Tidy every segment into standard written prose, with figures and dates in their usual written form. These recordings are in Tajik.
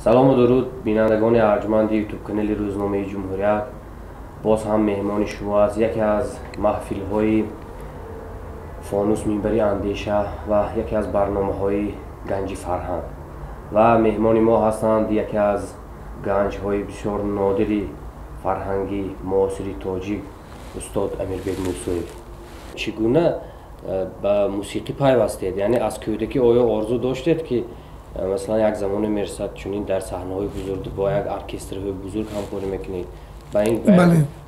سلام و درود بینندگان ارجمند یوتیوب کانال روزنامه جمهوریت. باز هم مهمان شما از یکی از محفل‌های فانوس منبری اندیشه و یکی از برنامه‌های گنج فرهنگ و مهمان ما هستند یکی از گنج‌های بسیار نادری فرهنگی معاصر تاجیک استاد امیربگ موسوی. چگونه به موسیقی پیوستید؟ یعنی از کودکی آیا آرزو داشتید که مثلا یک زمان میرسد چنین در صحنه‌های بزرگ با یک ارکسترهای بزرگ همکاری میکنید،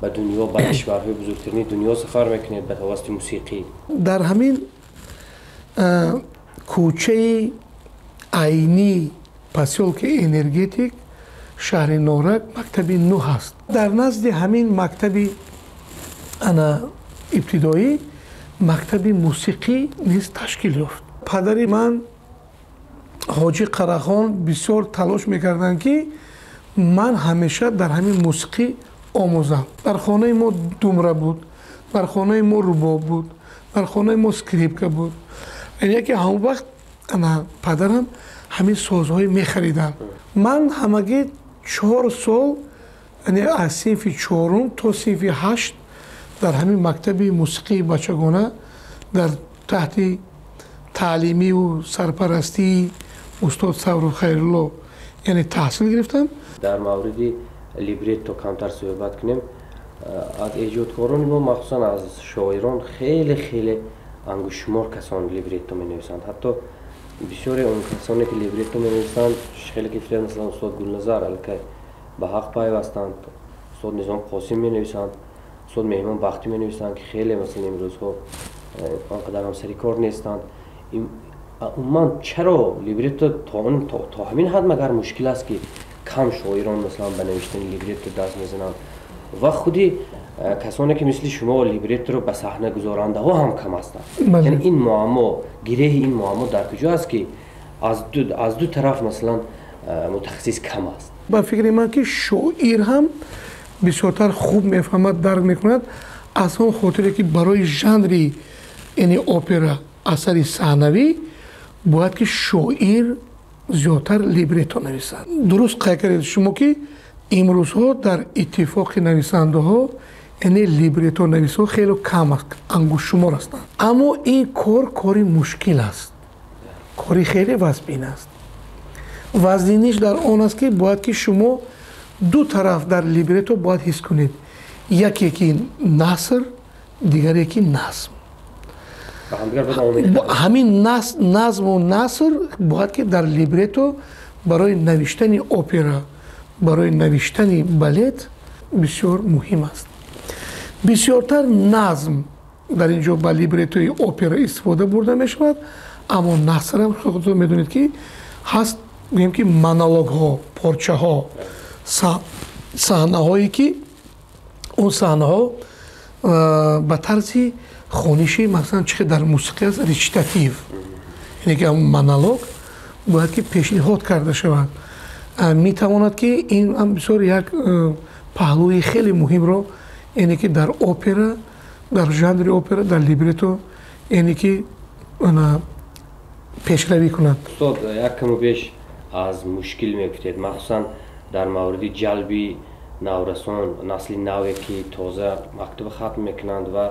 به دنیا به کشورهای بزرگترین دنیا سفر میکنید به توسط موسیقی؟ در همین کوچه عینی پاسیولک انرژتیک شهر نورک مکتبی نو هست. در نزد همین مکتبی انا ابتدایی مکتبی موسیقی نیز تشکیل یافت. پدری من حاجی قراخان بسیار تلاش میکردند که من همیشه در همین موسیقی آموزم. در خانه ما دومره بود، در خانه ما رباب بود، در خانه ما سکریپکه بود. یعنی که همون وقت پدرم همین سازهای میخریدن. من همگی 4 سال یعنی از صنف 4 تا صنف 8 در همین مکتب موسیقی بچگانه در تحت تعلیمی و سرپرستی استاد صبر خیرالله یعنی تحصیل گرفتم. در مورد لیبرتو کمتر صحبت کنیم. از ایجادکاران ما مخصوصا از شاعران خیلی انگشتشمار کسان لیبرتو می نویسند. حتی بسیاری اون کسانی که لیبرتو می نویسند خیلی کفایت، مثلا استاد گلنظر الکه به حق پیوستند، استاد نظام قاسم می نویسند، استاد مهمان بختی می نویسند که خیلی مثلا امروزها آنقدر هم سری کار نیستند. من چرا لیبرتو تا همین حد مگر مشکل است که کم شاعران مثلا به نوشتن لیبرتو دست میزنند و خودی کسانی که مثل شما لیبرتو رو به صحنه گذارنده ها هم کم هستند؟ یعنی این معما، گره این معما در کجا است که از دو طرف مثلا متخصص کم است؟ با فکر من که شاعر هم بسیارتر خوب میفهمد، درک میکند از اون خاطری که برای ژانری یعنی اپرا اثر صحنوی باید که شاعر زیادتر لیبرتو نویسند. درست قید کردید شما که امروزها در اتفاق نویسنده ها یعنی لیبرتو نویسا خیلی کم است، انگشت شمار هستند. اما این کاری مشکل است، کاری خیلی وزبین است. وزنیش در آن است که باید که شما دو طرف در لیبرتو باید حس کنید، یکی که نثر، دیگری که نظم. همین نظم و نثر باید که در لیبرتو برای نوشتن اپرا، برای نوشتن بالت بسیار مهم است. بسیارتر نظم در اینجا با لیبرتوی اپرا استفاده برده می شود، اما نثر هم خودتون میدونید که هست، میگیم که مونولوگ ها، پارچه ها، صحنه هایی که اون صحنه ها به طرز خوانشی مثلا چه در موسیقی است ریچیتاتیو، یعنی که اون مونولوگ باید که پیشنهاد کرده شود. میتواند که این هم بسیار یک پهلوی خیلی مهم رو یعنی که در اپرا، در ژانر اپرا، در لیبرتو یعنی که پیشروی کند. استاد یک کم و بیش از مشکل میفتید، مخصوصا در مورد جلبی نورسان، نسل نوی که تازه مکتب ختم میکنند و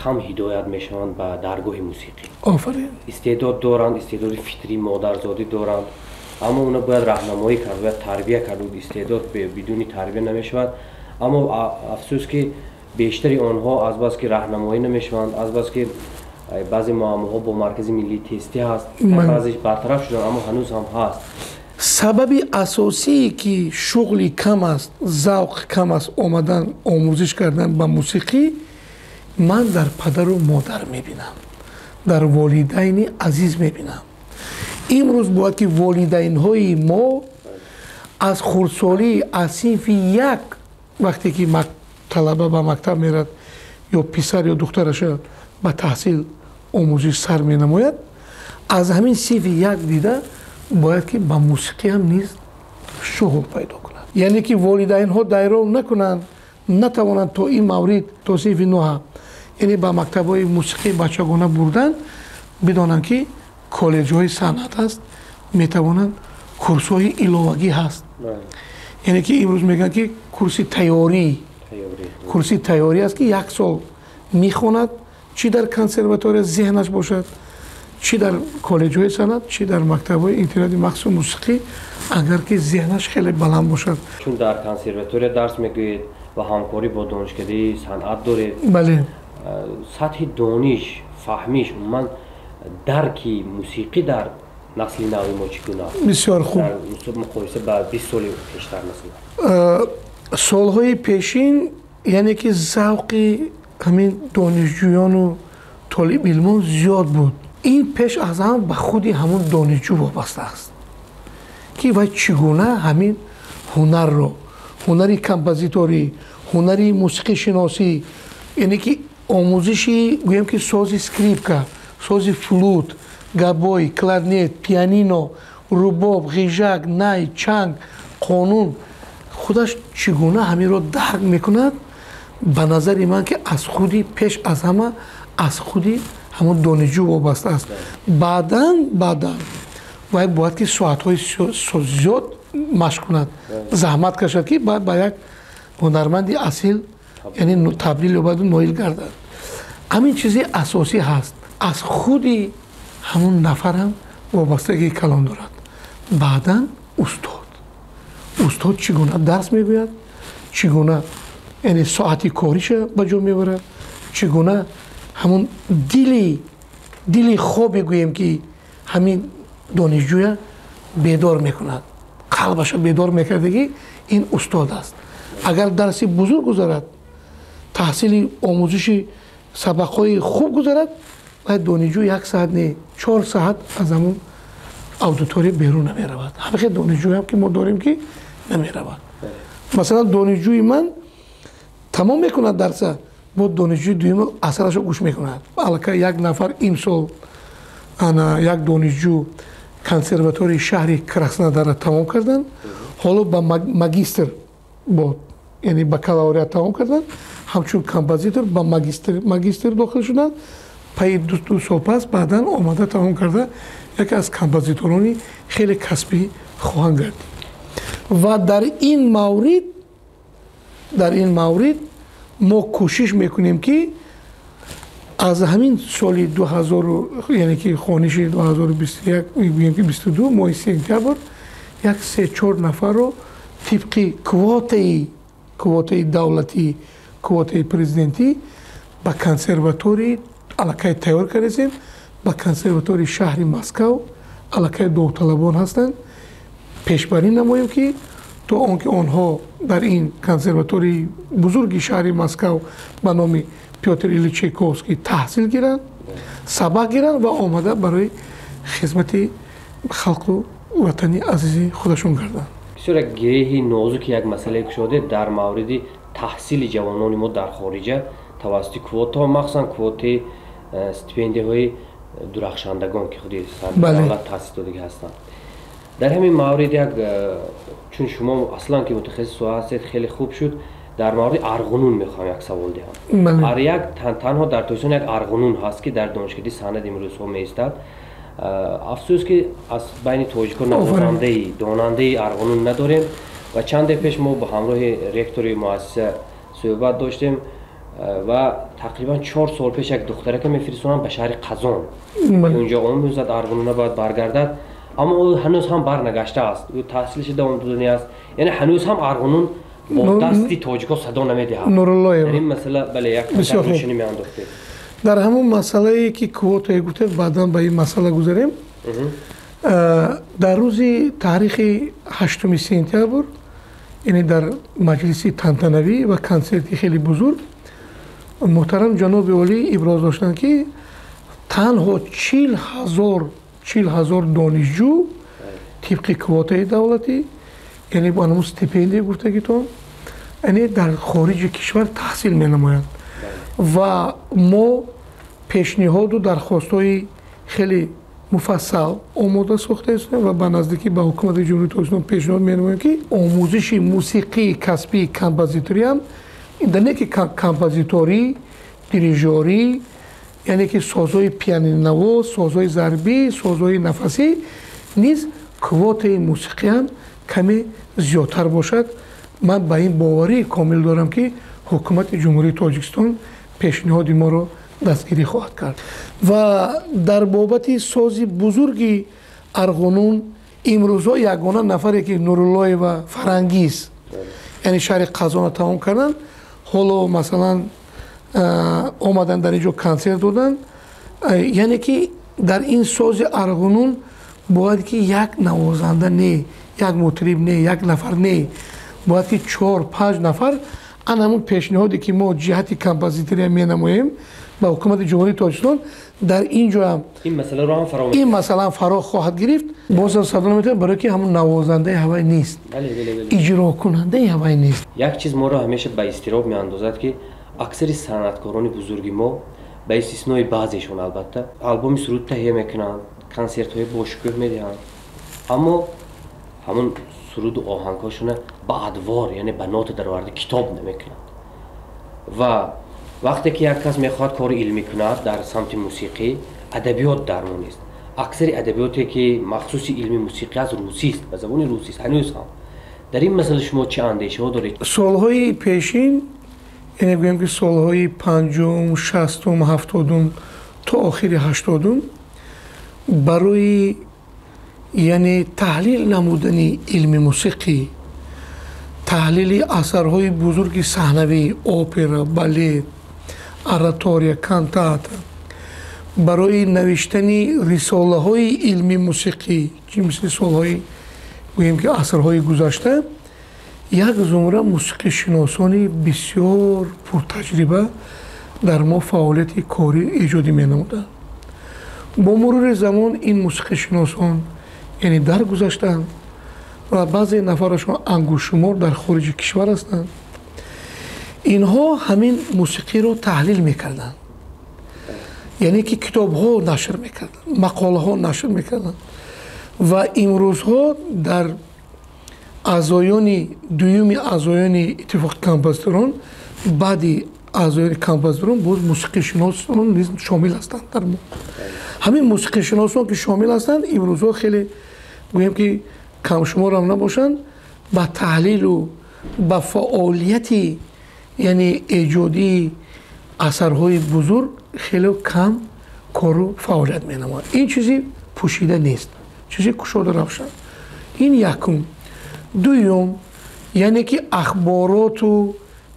کم هدایت میشوند به درگاه موسیقی. آفرین. استعداد دارند، استعداد فطری مادرزادی دارند، اما اونا باید راهنمایی کرد، باید تربیت کرد. استعداد بدون تربیت نمیشود. اما افسوس که بیشتری آنها از بس که راهنمایی نمیشوند، از بس که بعضی معماها با مرکز ملی تستی هست، بعضیش برطرف شدن اما هنوز هم هست. سبب اساسی که شغلی کم است، ذوق کم است آمدن آموزش کردن به موسیقی من در پدر و مادر میبینم، در والدین عزیز میبینم. امروز باید که والدین های ما از خردسالی از صنف 1 وقتی که طلبه به مکتب میرد یا پسر یا دخترش به تحصیل آموزش سر می نماید، از همین صنف 1 دیده باید که به موسیقی هم نیز شغل پیدا کنند. یعنی که والدین ها دایره نکنند، نتوانند تا این مورد تا صنف 9 یعنی به مکتب های موسیقی بچگانه بردن، بدانند که کالج های صنعت است، می توانند курсҳои иловагӣ ҳаст. яъне ки имрӯз мегӯянд ки курси тайёрӣ аст ки 1 сол мехонад, чӣ дар консерватория зеҳнаш бошад, чӣ дар коллеҷҳои санъат, чӣ дар мактабҳои интернати махсуси мусиқӣ, агар ки зеҳнаш хеле баланд бошад. чун дар консерватория дарс мегӯед ва ҳамкорӣ бо донишгоҳи санъат доред. бале сатҳи дониш, фаҳмиш, умуман дарки мусиқӣ дар насли нави мо чӣ гуна аст? бисёр хуб. дар муқоиса ба 20 соли пештар масалан. солҳои пешин яъне ки завқи ҳамин донишҷӯёну толибилмон зиёд буд. ин пеш аз ҳама ба худи ҳамон донишҷӯ вобаста аст ки вай чӣ гуна ҳамин ҳунарро, ҳунари композиторӣ, ҳунари мусиқишиносӣ, яъне ки омӯзиши гӯем ки сози скрипка, сози флут, габой, кларнет, пианино, рубоб, ғижак, най, чанг, қонун худаш чӣ гуна ҳаминро дарк мекунад. ба назари ман ки аз худи пеш аз ҳама аз худи ҳамон донишҷӯ вобаста аст. баъдан вай бояд ки соатҳои зиёд машқ кунад, заҳмат кашад ки ба як ҳунарманди асил яъне табдил ёбаду ноил гардад. ҳамин чизи асосӣ ҳаст. аз худи ҳамон нафарам вобастагии калон дорад. баъдан устод чӣ гуна дарс мегӯяд, чӣ гуна яъне соати кориша ба ҷо мебарад, чӣ гуна ҳамон дили хобе гӯем ки ҳамин донишҷӯя бедор мекунад, қалбаша бедор мекардагӣ ин устод аст. агар дарси бузург гузарад, таҳсили омӯзиши сабақҳои хуб гузарад, баъд донишҷӯ 1 саат не 4 саат аз ҳамон аудитория берун намеравад. ҳамихел донишҷӯям ки мо дорем ки намеравад. масалан донишҷӯи ман тамом мекунад дарса, бо донишҷӯи дуюм асарашро гӯш мекунад. аллакай як нафар имсол як донишҷӯ консерватории шаҳри Краснодара тамом карданд, ҳоло ба магистр яъне бакалавриат тамом карданд, ҳамчун композитор ба магистр дохил шуданд. паи 2 сол пас баъдан омада тамом карда яке аз композиторони хеле касбӣ хоҳанд гардид. ва дар ин маврид мо кӯшиш мекунем ки аз ҳамин соли 2000 яъне ки хониши 2021-22 моҳи сентябр як 3-4 нафарро тибқи квотаи давлатӣ, квотаи президентӣ ба консерватории аллакай тайёр кардем. ба консерватории шаҳри Москав аллакай довталабон ҳастанд. пешбарӣ намоем ки то он ки онҳо дар ин консерватории бузурги шаҳри Москав ба номи Пётр Илич Чайковский таҳсил гиранд, сабақ гиранд ва омада барои хизмати халқу ватани азизи худашон гарданд. бисёр як гиреҳи нозуки як масъалае кушоде дар мавриди таҳсили ҷавонони мо дар хориҷа тавассути квотаҳо, махсусан квотаи стипендияҳои дурахшандагон ки худи давлат таъсис додагӣ ҳастанд. дар ҳамин маврид як чун шумо аслан ки мутахассис ҳастед, хеле хуб шуд. дар мавриди арғунун мехоҳам як савол диҳам. танҳо дар тоҷикистон як арғунун ҳаст ки дар донишгоҳи санъат имрӯзҳо меистад. афсӯс ки аз байни тоҷикон донандаи арғунун надорем ва чанде пеш мо ба ҳамроҳи ректори муассиса суҳбат доштем ва тақрибан 4 сол пеш як духтарака мефиристонанд ба шаҳри Қазон ки унҷо омӯзад, арғунуна бояд баргардад, аммо ӯ ҳанӯз ҳам барнагаштааст, ӯ таҳсилаши давом додааст, яъне ҳанӯз ҳам арғунун бо дасти тоҷикҳо садо намедиҳад. дар ин масъала бале як рошини меандохтед. дар ҳамон масъалае ки квотае гуфтед, баъдан ба ин масъала гузарем. дар рӯзи таърихи 8 сентябр, яъне дар маҷлиси тантанавӣ ва консерти хеле бузург, муҳтарам ҷаноби олӣ иброз доштанд ки танҳо 40,000 донишҷӯ тибқи квотаи давлатӣ, яъне бо анаму стипендия гуфтагитон, яъне дар хориҷи кишвар таҳсил менамоянд. ва мо пешниҳоду дархостҳои хеле муфассал омода сохта ҳастем ва ба наздикӣ ба ҳукумати ҷумҳурии Тоҷикистон пешниҳод менамоем ки омӯзиши мусиқии касбии композиториям не ки композиторӣ, дирижёрӣ, яъне ки созҳои пианиновоз, созҳои зарбӣ, созҳои нафасӣ низ квотаи мусиқӣ ҳам каме зиёдтар бошад. ман ба ин боварии комил дорам ки ҳукумати ҷумҳурии Тоҷикистон пешниҳоди моро дастгирӣ хоҳад кард. ва дар бобати сози бузурги Арғунун имрӯзҳо ягона нафаре ки Нуруллоев ва Фарангиз яъне шаҳри Қазонро тамом карданд, ҳоло масалан омадан дар инҷо консерт доданд. яъне ки дар ин сози Арғунун бояд ки як навозанда не, як мутриб не, як нафар не, бояд ки 4-5 нафар. ан ҳамун пешниҳоде ки мо ҷиҳати композитория менамоем ба ҳукумати ҷумҳурии Тоҷикистон дар ин ҷо ҳам ин масъалаам фаро хоҳад гирифт. бозам садо метавонад барои ки ҳамун навозандаи ҳавай нест, иҷрокунандаи ҳавай нест. як чиз моро ҳамеша ба изтироб меандозад ки аксари санъаткорони бузурги мо ба истиснои баъзешон албатта албоми суруд таҳия мекунанд, консертҳои бошукӯҳ медиҳанд, аммо ҳамун суруду оҳангҳошона ба адвор яъне ба нота дароварда китоб намекунанд. ва вақте ки як кас мехоҳад кори илмӣ кунад дар самти мусиқӣ, адабиёт дармо нест. аксари адабиёте ки махсуси илми мусиқӣ аз русист, ба забони русист ҳанӯз ҳам. дар ин масъала шумо чӣ андешаҳо доред? солҳои пешин, яъне гӯем ки солҳои 50, 60, 70 то охири 80 барои яъне таҳлил намудани илми мусиқӣ, таҳлили асарҳои бузурги саҳнавӣ, опера, балет, оратория, кантата, барои навиштани рисолаҳои илми мусиқӣ, ки мисли солҳои гӯем ки асрҳои гузашта, як зумра мусиқишиносони бисёр пуртаҷриба дар мо фаъолияти корӣ эҷодӣ менамуданд. бо мурури замон ин мусиқишиносон яъне даргузаштанд ва баъзе нафарашон ангушумор дар хориҷи кишвар ҳастанд. инҳо ҳамин мусиқиро таҳлил мекарданд, яъне ки китобҳо нашр мекарданд, мақолаҳо нашр мекарданд. ва имрӯзҳо дар аъзоёни дуюми аъзоёни иттифоқи композиторон баъди аъзоёни композиторон боз мусиқишиносон низ шомил ҳастанд. дар мо ҳамин мусиқишиносон ки шомил ҳастанд имрӯзҳо хеле гӯем ки камшуморам набошанд ба таҳлилу ба фаъолияти яъне эҷодии асарҳои бузург хеле кам кору фаъолият менамоянд. ин чизи пӯшида нест, чизи кушода равшан. ин якум. дуюм, яъне ки ахбороту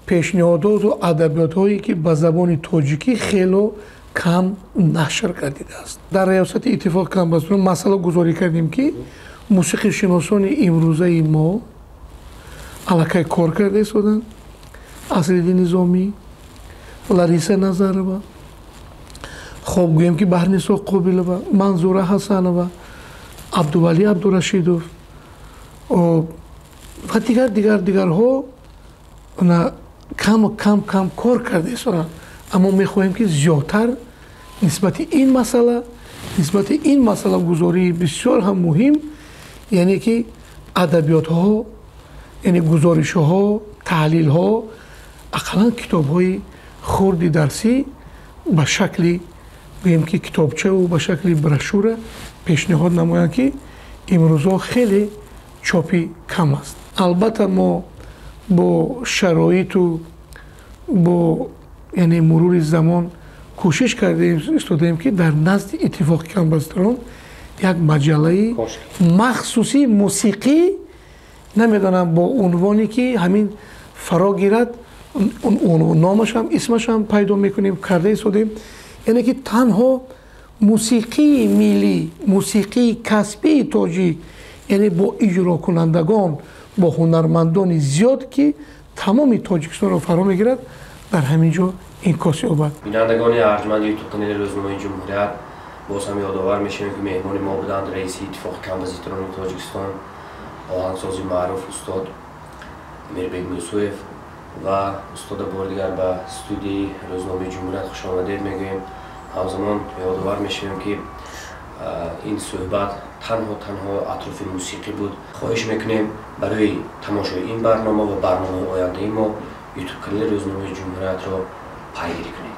пешниҳодоту адабиётҳое ки ба забони тоҷикӣ хело кам нашр гардидааст. дар раёсати иттифоқи композиторон масъала гузорӣ кардем ки мусиқишиносони имрӯзаи мо аллакай кор карда истоданд. Асриддин Низомӣ, Лариса Назарова, хоб гӯем ки Баҳрнисо Қобилова, Манзура Ҳасанова, Абдувалӣ Абдурашидов ва дигарҳо кам кор карда истоданд. аммо мехоҳем ки зиёдтар нисбати ин масъала гузории бисёр ҳам муҳим, яъне ки адабиётҳо, яъне гузоришҳо, таҳлилҳо, ақаллан китобҳои хурди дарсӣ ба шакли гӯем ки китобчаву ба шакли брошюра пешниҳод намоянд ки имрӯзҳо хеле чопи кам аст. албатта мо бо шароиту бо яъне мурури замон кӯшиш кардаем истодаем ки дар назди иттифоқи композиторон як маҷаллаи махсуси мусиқӣ, намедонам бо унвоне ки ҳамин фаро гирад, номашам исмашам пайдо мекунем, карда истодем, яъне ки танҳо мусиқии миллӣ, мусиқии касбии тоҷик, яъне бо иҷрокунандагон, бо ҳунармандони зиёд ки тамоми Тоҷикистонро фаро мегирад, дар ҳамин ҷо инъикос ёбад. бинандагони арҷманди ютуб-канали Рӯзномаи Ҷумҳурият, боз ҳам ёдовар мешавем ки меҳмони мо буданд раиси иттифоқи композиторони Тоҷикистон, оҳангсози маъруф устод Мирбек Мусоев ва устода бор дигар ба студияи Рӯзномаи Ҷумҳурият хушомадед мегӯем. ҳамзамон ёдовар мешавем ки ин суҳбат танҳо атрофи мусиқӣ буд. хоҳиш мекунем барои тамошои ин барнома ва барномаҳои ояндаи мо ютуб канали Рӯзномаи Ҷумҳуриятро пайгирӣ кунед.